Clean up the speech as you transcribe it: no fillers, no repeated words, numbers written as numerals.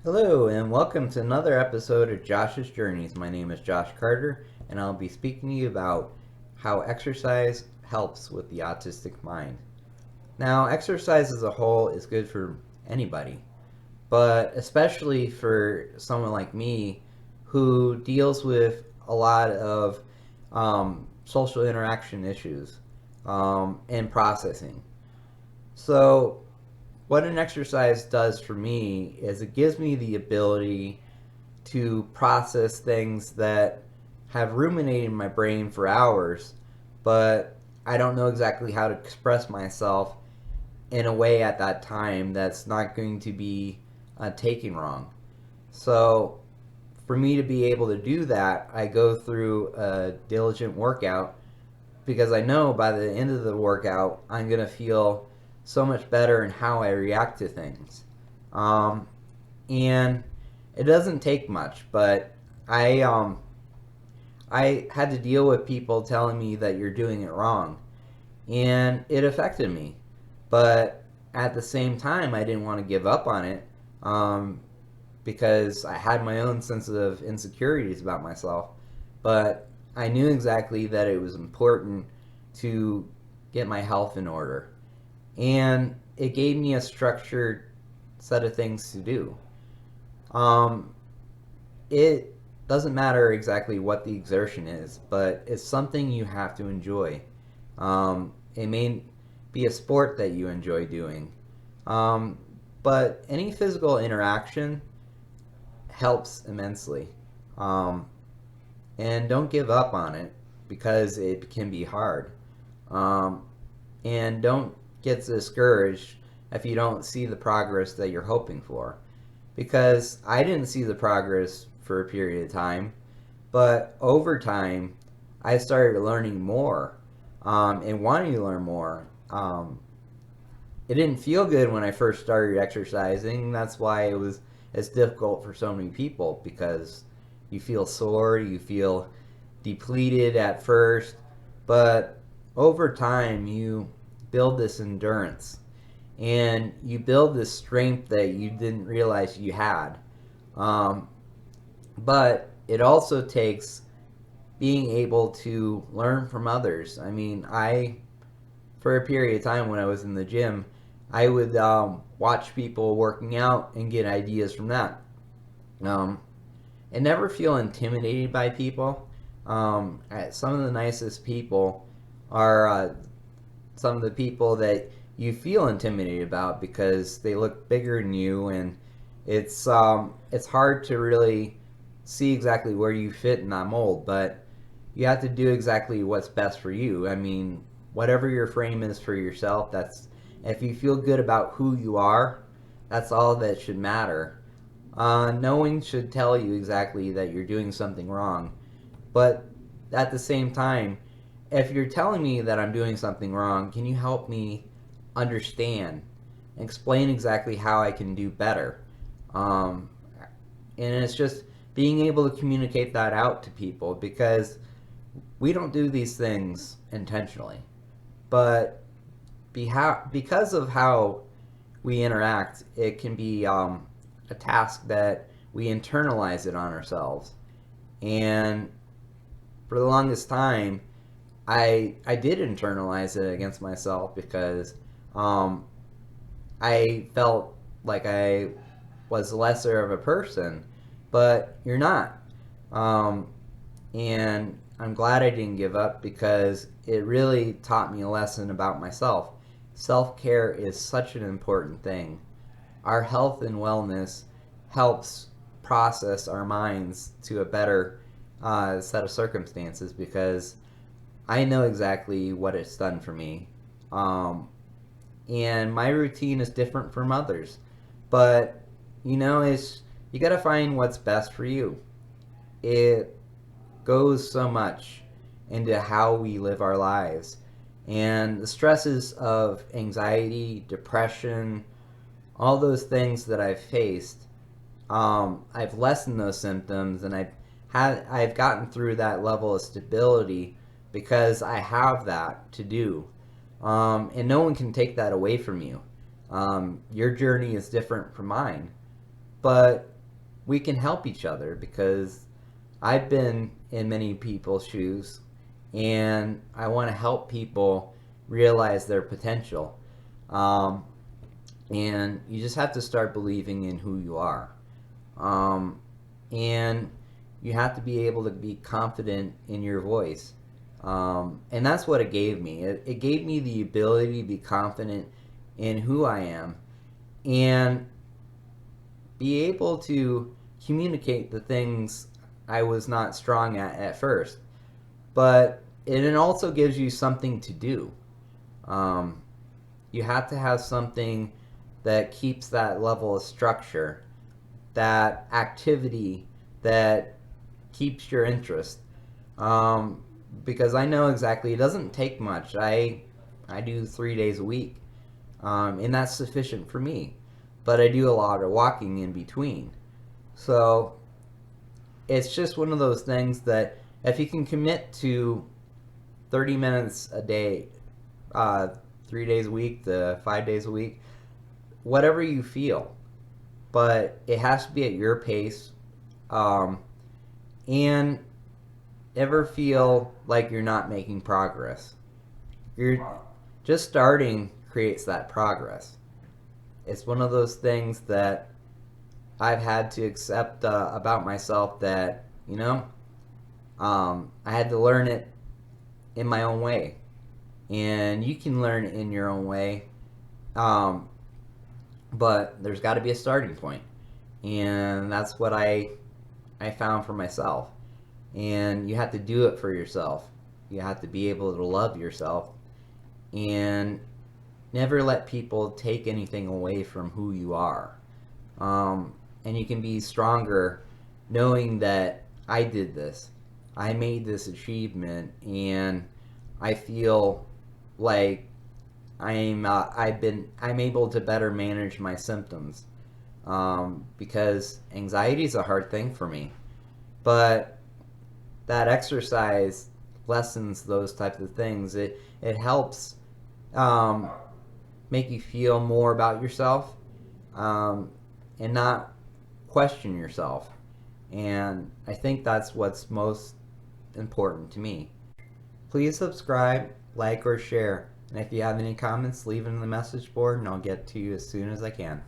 Hello, and welcome to another episode of Josh's Journeys. My name is Josh Carter, and I'll be speaking to you about how exercise helps with the autistic mind. Now, exercise as a whole is good for anybody, but especially for someone like me who deals with a lot of social interaction issues and processing. So, what an exercise does for me is it gives me the ability to process things that have ruminated in my brain for hours, but I don't know exactly how to express myself in a way at that time that's not going to be taken wrong. So, for me to be able to do that, I go through a diligent workout because I know by the end of the workout, I'm going to feel so much better in how I react to things. Um, and it doesn't take much, but I had to deal with people telling me that you're doing it wrong, and it affected me. But at the same time, I didn't want to give up on it um, because I had my own sensitive insecurities about myself. But I knew exactly that it was important to get my health in order, and it gave me a structured set of things to do. Um, it doesn't matter exactly what the exertion is, but it's something you have to enjoy. It may be a sport that you enjoy doing, um, but any physical interaction helps immensely. Um, and don't give up on it because it can be hard. Um, and don't get discouraged if you don't see the progress that you're hoping for. Because I didn't see the progress for a period of time, but over time, I started learning more and wanting to learn more. It didn't feel good when I first started exercising. That's why it was as difficult for so many people because you feel sore, you feel depleted at first, but over time, you build this endurance and you build this strength that you didn't realize you had. Um, but it also takes being able to learn from others. I mean, for a period of time when I was in the gym, I would watch people working out and get ideas from that. Um, and never feel intimidated by people. Some of the nicest people are some of the people that you feel intimidated about because they look bigger than you, and it's hard to really see exactly where you fit in that mold. But you have to do exactly what's best for you. I mean, whatever your frame is for yourself, that's if you feel good about who you are, that's all that should matter. No one should tell you exactly that you're doing something wrong, but at the same time, if you're telling me that I'm doing something wrong, can you help me understand and explain exactly how I can do better? Um, and it's just being able to communicate that out to people because we don't do these things intentionally, but because of how we interact, it can be a task that we internalize it on ourselves. And for the longest time, I did internalize it against myself because um, I felt like I was lesser of a person, but you're not. Um, and I'm glad I didn't give up because it really taught me a lesson about myself. Self care is such an important thing. Our health and wellness helps process our minds to a better set of circumstances because I know exactly what it's done for me. Um, and my routine is different from others. But, it's you got to find what's best for you. It goes so much into how we live our lives. And the stresses of anxiety, depression, all those things that I've faced, I've lessened those symptoms and I've gotten through that level of stability because I have that to do. And no one can take that away from you. Your journey is different from mine. but we can help each other because I've been in many people's shoes, and I want to help people realize their potential. Um, and you just have to start believing in who you are. Um, and you have to be able to be confident in your voice. And that's what it gave me. It gave me the ability to be confident in who I am and be able to communicate the things I was not strong at first. But it also gives you something to do. Um, you have to have something that keeps that level of structure, that activity that keeps your interest. Um, because I know exactly it doesn't take much. I do 3 days a week, and that's sufficient for me. But I do a lot of walking in between. So it's just one of those things that if you can commit to 30 minutes a day, uh, 3 days a week to 5 days a week, whatever you feel, but it has to be at your pace, um, and never feel like you're not making progress. You're just starting creates that progress. It's one of those things that I've had to accept about myself that, I had to learn it in my own way. And you can learn it in your own way, um, but there's got to be a starting point. And that's what I found for myself. And you have to do it for yourself. You have to be able to love yourself and never let people take anything away from who you are. And you can be stronger knowing that I did this. I made this achievement, and I feel like I'm able to better manage my symptoms, because anxiety is a hard thing for me. But that exercise lessens those types of things. It helps, um, make you feel more about yourself, um, and not question yourself. And I think that's what's most important to me. Please subscribe, like, or share. And if you have any comments, leave it in the message board and I'll get to you as soon as I can.